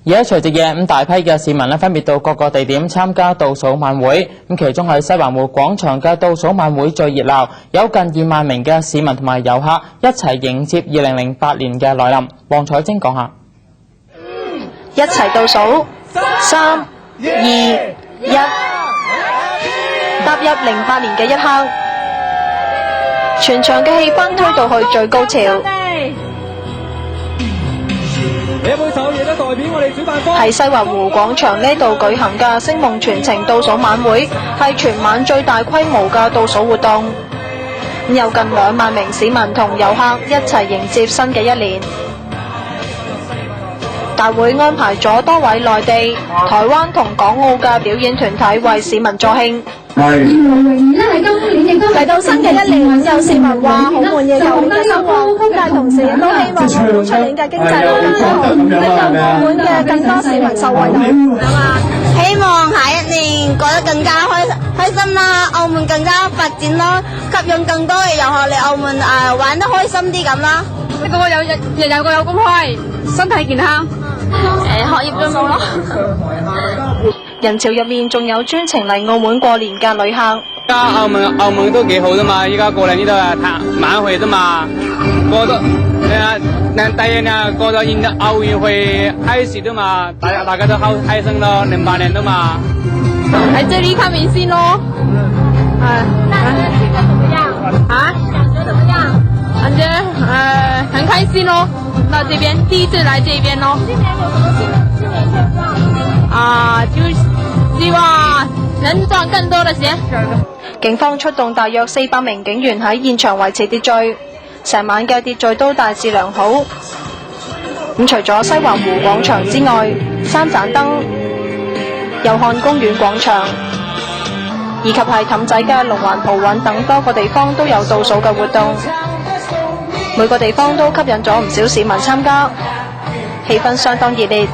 而喺除夕夜，大批嘅市民分別到各個地點參加倒數晚會。其中喺西環湖廣場嘅倒數晚會最熱鬧，有近2萬名嘅市民同埋遊客一齊迎接2008年嘅來臨。黃彩晶講下，一齊倒數3、2、1，踏入08年嘅一刻，全場嘅氣氛推到去最高潮。喺西環湖廣場呢度舉行嘅星夢傳情倒數晚會係全晚最大規模嘅倒數活動，有近2萬名市民同遊客一齊迎接新嘅一年。大會安排咗多位內地、台灣同港澳嘅表演團體為市民助興。嚟到新嘅一年，有市民話好滿意舊年嘅生活，但同時亦都希望出年嘅經濟更加好，令到澳門嘅更多市民受惠到。希望下一年過得更加開心啦，澳門更加發展咯，吸引更多嘅遊客嚟澳門玩得開心啲咁啦。個個日日個有工開，身體健康，學業進步咯。人潮入面仲有專程嚟澳門過年嘅旅客。而家澳門都幾好啫嘛，依家過嚟呢度睇晚會啫嘛，第二呢過咗奧運會開始啫嘛，大家都好開心咯，08年啫嘛。喺這裡看明星咯。那你們覺得怎麼樣？啊？感覺怎麼樣？感覺很開心咯，到這邊第一次來這邊咯。今年有什麼新年願望？就是希望能賺更多的錢。警方出動大約400名警員喺現場維持秩序，成晚嘅秩序都大致良好。除咗西環湖廣場之外，三盞燈、祐漢公園廣場以及係氹仔嘅龍環葡韻等多個地方都有倒數嘅活動，每個地方都吸引咗唔少市民參加，氣氛相當熱烈。